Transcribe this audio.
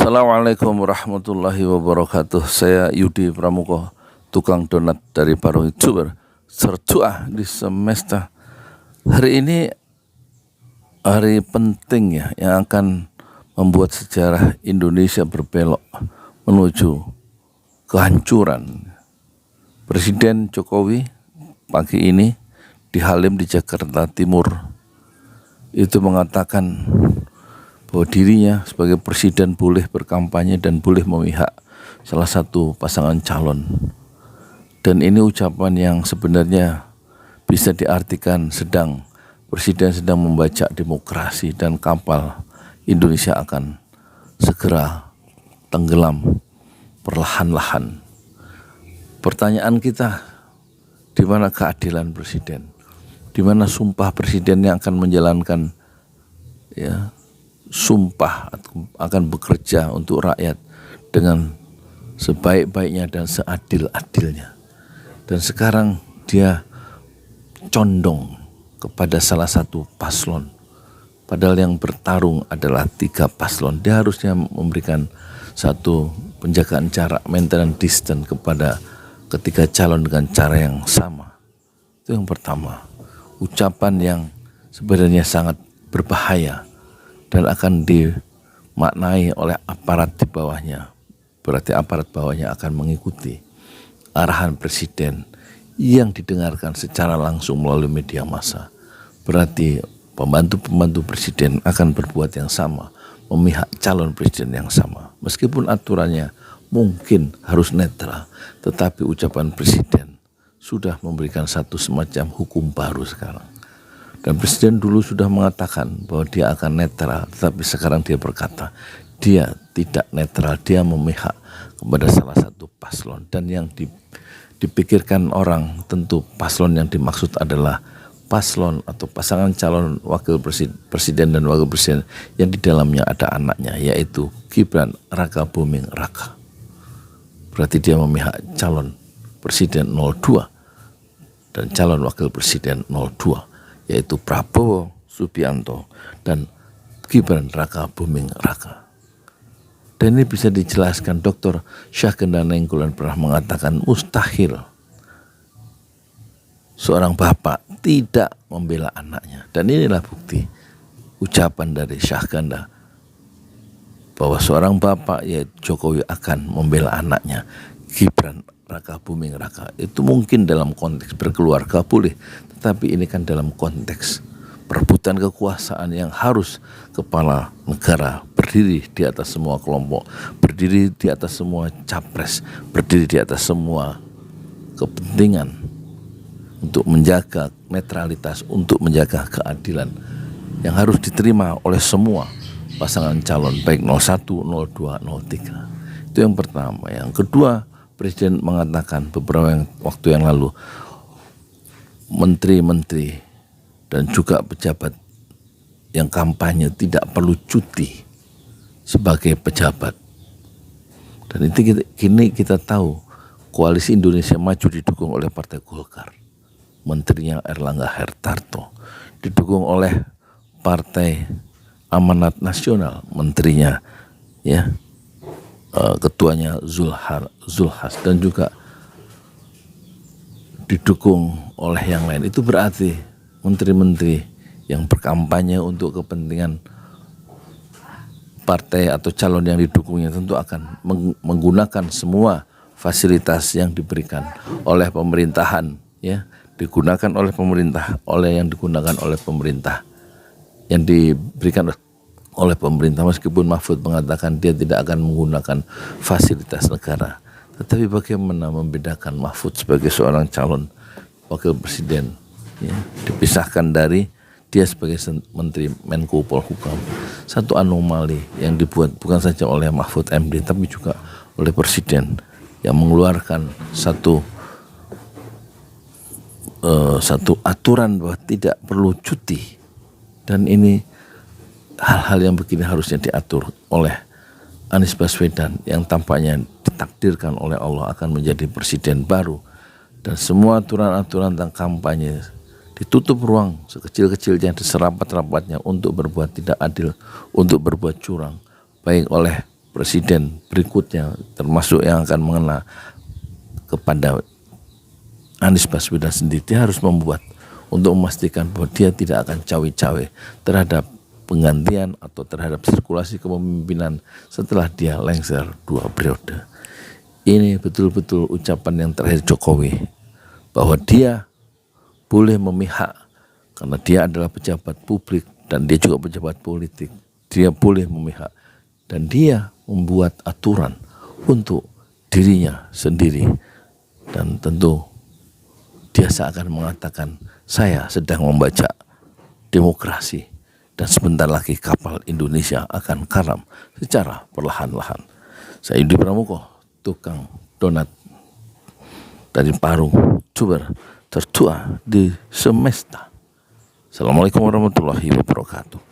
Assalamualaikum warahmatullahi wabarakatuh. Saya Yudi Pramuko, tukang donat dari Parung Youtuber Sertua di semesta. Hari ini hari penting ya, yang akan membuat sejarah Indonesia berbelok menuju kehancuran. Presiden Jokowi pagi ini di Halim di Jakarta Timur itu mengatakan bahwa dirinya sebagai presiden boleh berkampanye dan boleh memihak salah satu pasangan calon. Dan ini ucapan yang sebenarnya bisa diartikan presiden sedang membajak demokrasi dan kapal Indonesia akan segera tenggelam perlahan-lahan. Pertanyaan kita, di mana keadilan presiden? Di mana sumpah presiden yang akan menjalankan sumpah akan bekerja untuk rakyat dengan sebaik-baiknya dan seadil-adilnya. Dan sekarang dia condong kepada salah satu paslon, padahal yang bertarung adalah 3 paslon. Dia harusnya memberikan satu penjagaan jarak, maintenance distance kepada ketiga calon dengan cara yang sama. Itu yang pertama, ucapan yang sebenarnya sangat berbahaya dan akan dimaknai oleh aparat di bawahnya. Berarti aparat bawahnya akan mengikuti arahan presiden yang didengarkan secara langsung melalui media massa. Berarti pembantu-pembantu presiden akan berbuat yang sama, memihak calon presiden yang sama. Meskipun aturannya mungkin harus netral, tetapi ucapan presiden sudah memberikan satu semacam hukum baru sekarang. Dan presiden dulu sudah mengatakan bahwa dia akan netral, tetapi sekarang dia berkata dia tidak netral, dia memihak kepada salah satu paslon. Dan yang dipikirkan orang, tentu paslon yang dimaksud adalah paslon atau pasangan calon wakil presiden dan wakil presiden yang di dalamnya ada anaknya, yaitu Gibran Rakabuming Raka. Berarti dia memihak calon presiden 02 dan calon wakil presiden 02, yaitu Prabowo Subianto dan Gibran Rakabuming Raka. Dan ini bisa dijelaskan, Dr. Syahganda Nainggolan pernah mengatakan mustahil seorang bapak tidak membela anaknya. Dan inilah bukti ucapan dari Syahganda bahwa seorang bapak, yaitu Jokowi, akan membela anaknya Gibran Rakabuming Raka. Itu mungkin dalam konteks berkeluarga boleh, tetapi ini kan dalam konteks perebutan kekuasaan yang harus kepala negara berdiri di atas semua kelompok, berdiri di atas semua capres, berdiri di atas semua kepentingan untuk menjaga netralitas, untuk menjaga keadilan yang harus diterima oleh semua pasangan calon, baik 01, 02, 03. Itu yang pertama. Yang kedua, presiden mengatakan beberapa waktu yang lalu, menteri-menteri dan juga pejabat yang kampanye tidak perlu cuti sebagai pejabat. Dan itu kini kita tahu Koalisi Indonesia Maju didukung oleh Partai Golkar, menterinya Erlangga Hartarto, didukung oleh Partai Amanat Nasional, menterinya ketuanya Zulhas, dan juga didukung oleh yang lain. Itu berarti menteri-menteri yang berkampanye untuk kepentingan partai atau calon yang didukungnya tentu akan menggunakan semua fasilitas yang diberikan oleh pemerintahan, digunakan oleh pemerintah, yang digunakan oleh pemerintah, yang diberikan oleh pemerintah. Meskipun Mahfud mengatakan dia tidak akan menggunakan fasilitas negara, tetapi bagaimana membedakan Mahfud sebagai seorang calon wakil presiden, dipisahkan dari dia sebagai menteri Menko Polhukam? Satu anomali yang dibuat bukan saja oleh Mahfud MD, tapi juga oleh presiden yang mengeluarkan satu aturan bahwa tidak perlu cuti. Dan ini hal-hal yang begini harusnya diatur oleh Anies Baswedan yang tampaknya ditakdirkan oleh Allah akan menjadi presiden baru. Dan semua aturan-aturan tentang kampanye ditutup ruang sekecil-kecilnya, diserapat-rapatnya untuk berbuat tidak adil, untuk berbuat curang, baik oleh presiden berikutnya, termasuk yang akan mengena kepada Anies Baswedan sendiri, dia harus membuat untuk memastikan bahwa dia tidak akan cawe-cawe terhadap penggantian atau terhadap sirkulasi kepemimpinan setelah dia lengser 2 periode. Ini betul-betul ucapan yang terakhir Jokowi, bahwa dia boleh memihak karena dia adalah pejabat publik dan dia juga pejabat politik. Dia boleh memihak dan dia membuat aturan untuk dirinya sendiri, dan tentu dia seakan mengatakan, saya sedang membaca demokrasi dan sebentar lagi kapal Indonesia akan karam secara perlahan-lahan. Saya Yudi Pramuko, tukang donat dari Parung, Jember, tertua di semesta. Assalamualaikum warahmatullahi wabarakatuh.